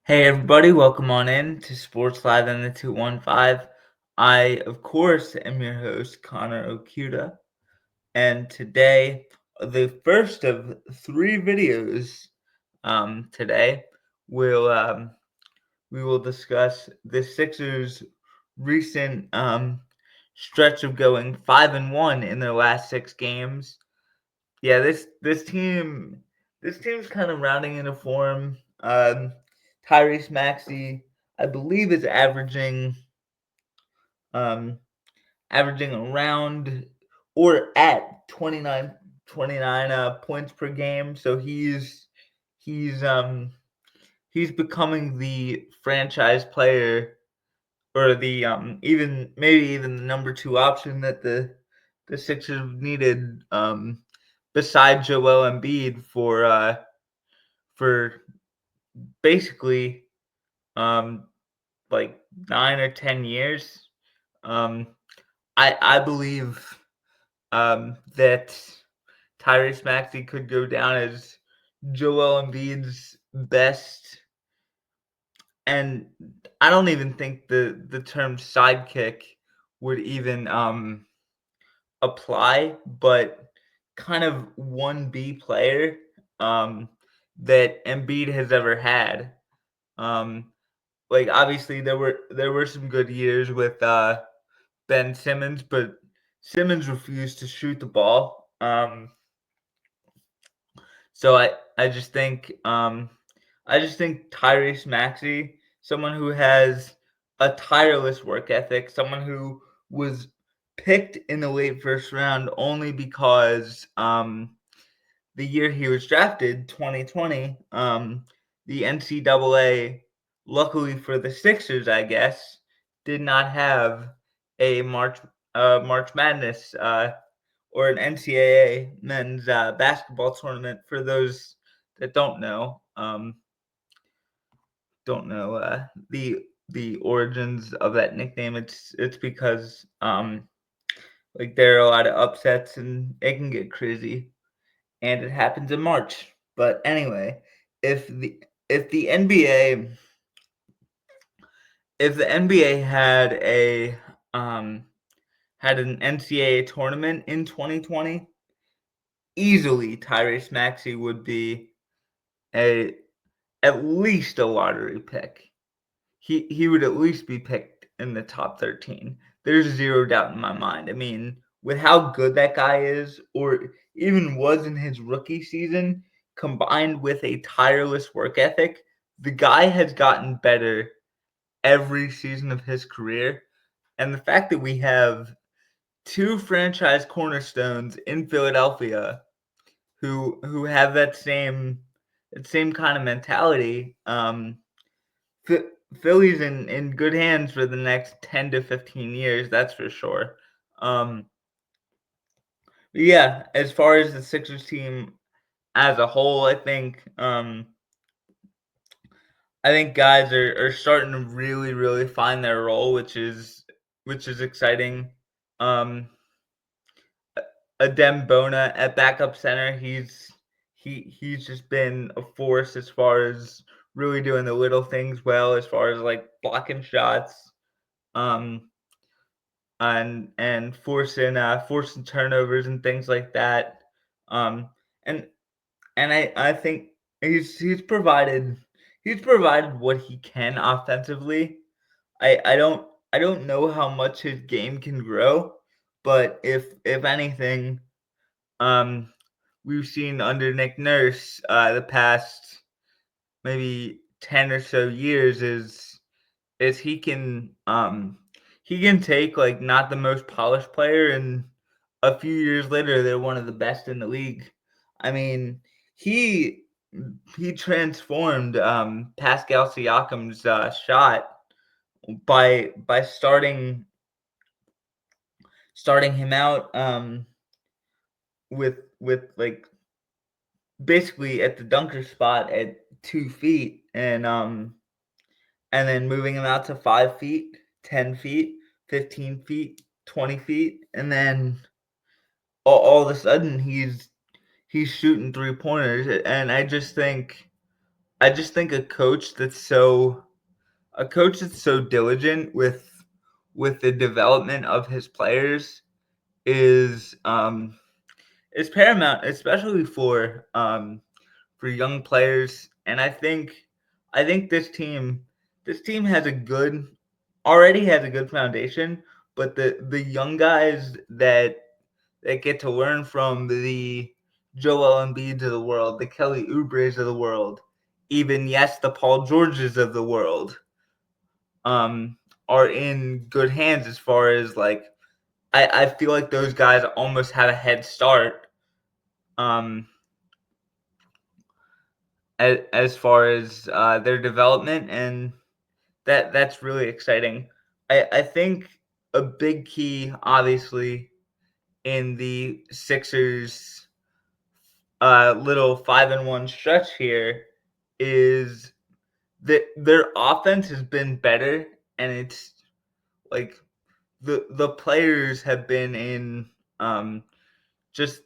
Hey everybody, welcome on in to Sports Live in the 215. I, of course, am your host, Connor Okuda, and today, the first of three videos today, we'll, we will discuss the Sixers' recent stretch of going 5-1 in their last six games. Yeah, this team's kind of rounding into form. Tyrese Maxey, I believe, is um averaging around or at 29 points per game. So he's um he's becoming the franchise player, or the even maybe even the number two option that the Sixers needed, beside Joel Embiid for basically um like 9 or 10 years. Um, I believe that Tyrese Maxey could go down as Joel Embiid's best, and I don't even think the term sidekick would even apply, but kind of 1B player um, that Embiid has ever had. Um, like obviously there were some good years with Ben Simmons, but Simmons refused to shoot the ball. So I just think Tyrese Maxey, someone who has a tireless work ethic, someone who was picked in the late first round only because the year he was drafted, 2020, the NCAA, luckily for the Sixers, I guess, did not have a March Madness, or an NCAA men's basketball tournament. For those that don't know the origins of that nickname, it's because like there are a lot of upsets and it can get crazy, and it happens in March. But anyway, if the if the NBA if the NBA um had an NCAA tournament in 2020, easily Tyrese Maxey would be a at least a lottery pick. He would at least be picked in the top 13. There's zero doubt in my mind. I mean, with how good that guy is, or even was in his rookie season, combined with a tireless work ethic, the guy has gotten better every season of his career. And the fact that we have two franchise cornerstones in Philadelphia who have that same kind of mentality, Philly's in good hands for the next 10 to 15 years, that's for sure. Um, yeah, as far as the Sixers team as a whole, I think guys are starting to really, really find their role, which is exciting. Um, Adem Bona at backup center, he's just been a force as far as really doing the little things well, as far as like blocking shots, um, and forcing turnovers and things like that. Um, and and I think he's provided what he can offensively. I don't know how much his game can grow, but if anything, um, we've seen under Nick Nurse, the past maybe 10 or so years, is he can take, like, not the most polished player, and a few years later they're one of the best in the league. I mean, he he transformed Pascal Siakam's shot by starting him out with like basically at the dunker spot at 2 feet, and then moving him out to 5 feet, 10 feet, 15 feet, 20 feet, and then all of a sudden he's shooting 3 pointers, and I just think I just think a coach that's so diligent with the development of his players is paramount, especially for young players. And I think this team has a good already has a good foundation, but the young guys that get to learn from the Joel Embiids of the world, the Kelly Oubres of the world, even yes, the Paul Georges of the world, are in good hands as far as like I feel like those guys almost have a head start um, as far as their development, and that's really exciting. I think a big key, obviously, in the Sixers' little 5-1 stretch here is that their offense has been better, and it's like the players have been in just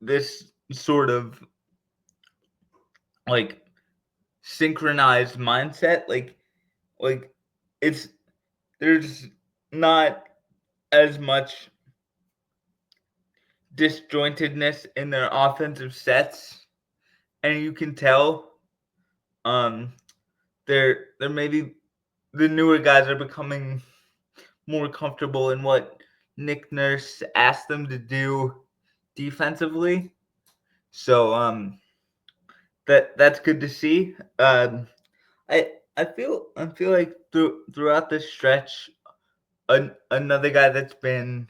this sort of like synchronized mindset. Like it's there's not as much disjointedness in their offensive sets, and you can tell um they're maybe the newer guys are becoming more comfortable in what Nick Nurse asked them to do defensively. So that's good to see. I feel like throughout this stretch, another guy that's been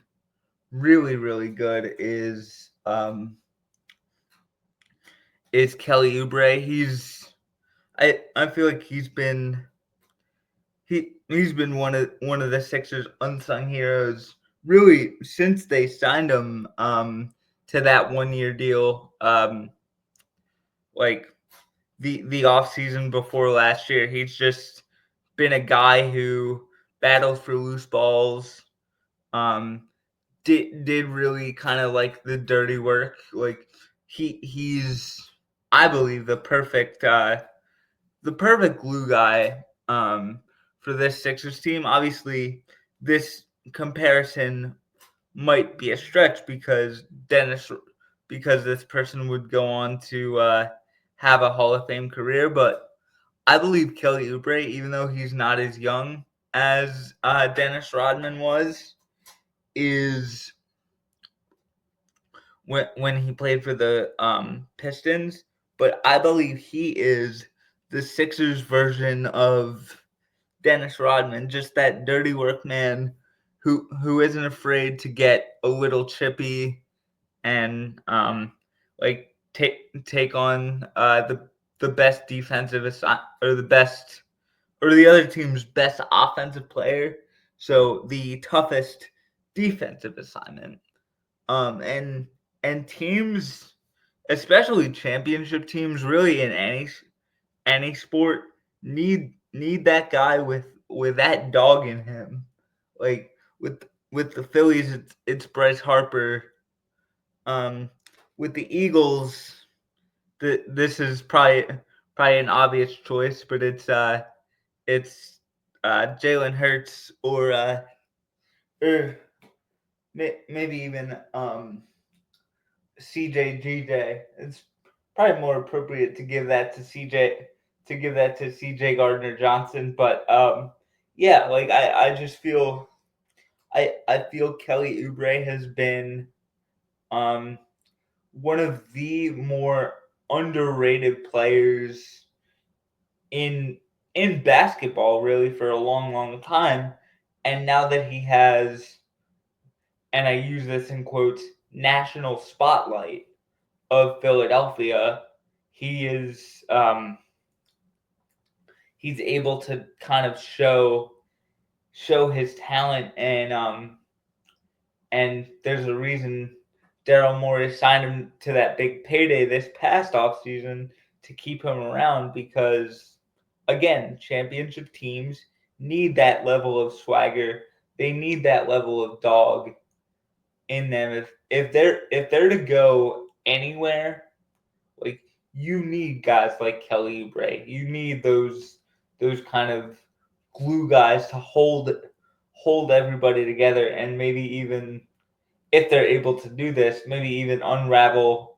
really good is Kelly Oubre. I feel like he's been one of the Sixers' unsung heroes really since they signed him to that 1 year deal. Like the off season before last year, he's just been a guy who battled for loose balls. Um, did really kind of like the dirty work. Like he's I believe the perfect glue guy for this Sixers team. Obviously, this comparison might be a stretch because this person would go on to have a Hall of Fame career, but I believe Kelly Oubre, even though he's not as young as Dennis Rodman was, is when he played for the Pistons. But I believe he is the Sixers version of Dennis Rodman, just that dirty work man who isn't afraid to get a little chippy and like take on the best defensive or the other team's best offensive player. So the toughest defensive assignment. And teams, especially championship teams, really in any sport, need that guy with that dog in him. Like with the Phillies, it's Bryce Harper. Um, with the Eagles, this is probably an obvious choice, but it's Jalen Hurts or maybe even CJ. It's probably more appropriate to give that to CJ Gardner Johnson. But yeah, like I just feel I feel Kelly Oubre has been um one of the more underrated players in basketball really for a long time. And now that he has, and I use this in quotes, national spotlight of Philadelphia, he is he's able to kind of show his talent, and there's a reason Daryl Morey signed him to that big payday this past offseason to keep him around because again, championship teams need that level of swagger. They need that level of dog in them. If they're to go anywhere, like you need guys like Kelly Oubre. You need those kind of glue guys to hold everybody together, and maybe even if they're able to do this, maybe even unravel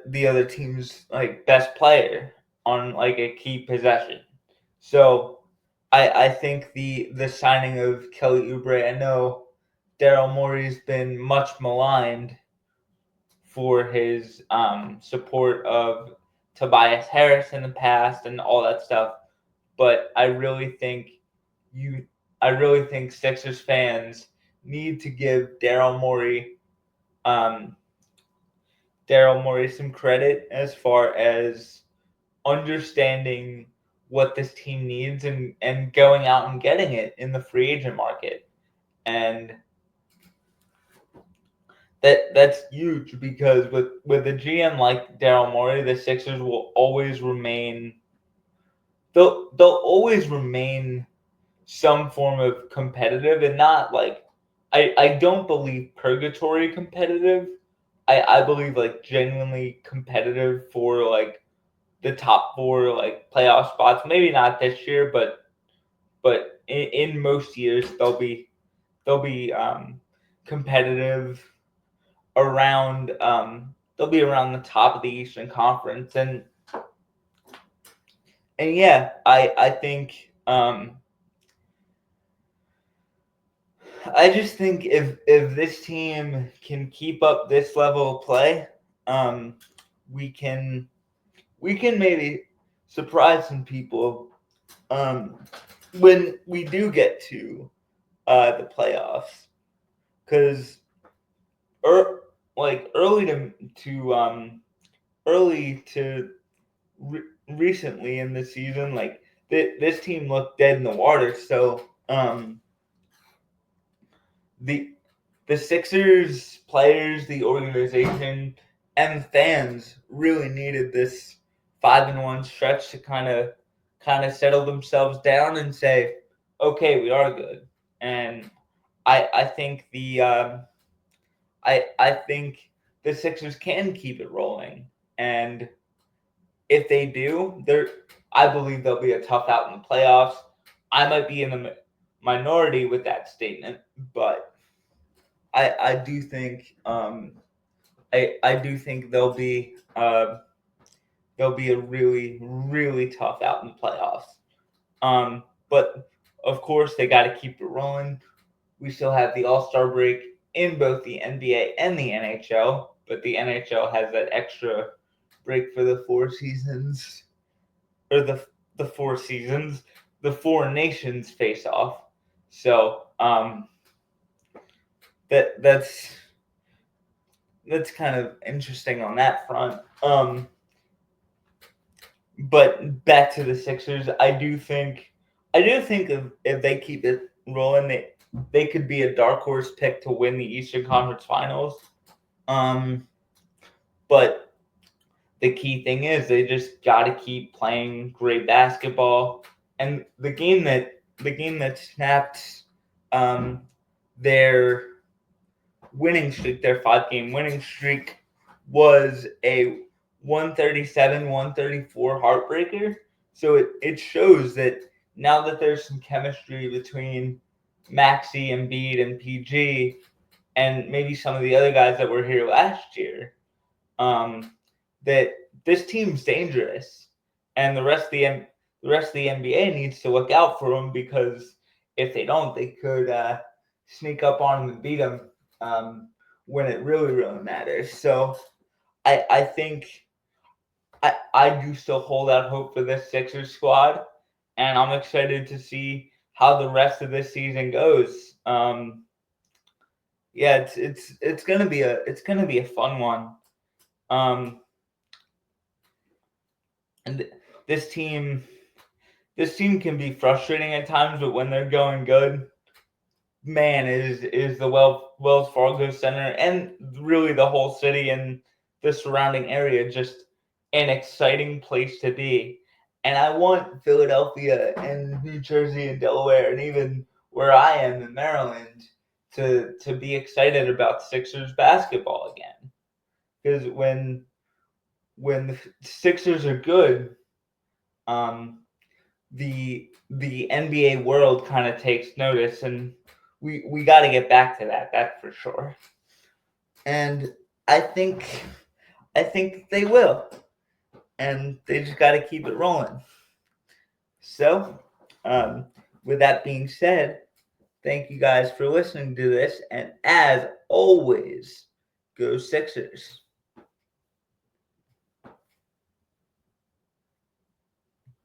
the other team's like best player on like a key possession. So I think the signing of Kelly Oubre, I know Daryl Morey's been much maligned for his support of Tobias Harris in the past and all that stuff, but I really think Sixers fans need to give um, Daryl Morey some credit as far as understanding what this team needs and going out and getting it in the free agent market. And that's huge because with a GM like Daryl Morey, the Sixers will always remain they'll always remain some form of competitive, and not like I don't believe purgatory competitive. I believe like genuinely competitive for like the top four like playoff spots. Maybe not this year, but in most years they'll be competitive around they'll be around the top of the Eastern Conference. And yeah, I think I just think if this team can keep up this level of play, we can maybe surprise some people when we do get to the playoffs, because like early to recently in the season, like this team looked dead in the water. So the Sixers players, the organization, and fans really needed this 5-1 stretch to kind of settle themselves down and say, okay, we are good. And I think I think the Sixers can keep it rolling, and if they do, I believe they'll be a tough out in the playoffs. I might be in the minority with that statement, but I do think I do think they'll be a really tough out in the playoffs. But of course they got to keep it rolling. We still have the All-Star break in both the NBA and the NHL, but the NHL has that extra break for the four seasons, or the four seasons, the four nations face off. So that's kind of interesting on that front. But back to the Sixers, I do think if they keep it rolling, they could be a dark horse pick to win the Eastern Conference Finals. But the key thing is they just got to keep playing great basketball. And the game that snapped their winning streak, their 5-game winning streak, was a 137-134 heartbreaker. So it shows that now that there's some chemistry between Maxey, Embiid, and PG, and maybe some of the other guys that were here last year, that this team's dangerous, and the rest of the NBA needs to look out for them, because if they don't, they could sneak up on them and beat them when it really matters. So I think I do still hold out hope for this Sixers squad, and I'm excited to see how the rest of this season goes. Yeah, it's gonna be a fun one. And this team can be frustrating at times, but when they're going good, man, is the Wells Fargo Center and really the whole city and the surrounding area just an exciting place to be. And I want Philadelphia and New Jersey and Delaware and even where I am in Maryland to be excited about Sixers basketball again, because when the Sixers are good, the NBA world kind of takes notice, and we got to get back to that. That's for sure. And I think they will, and they just got to keep it rolling. So, with that being said, thank you guys for listening to this, and as always, go Sixers.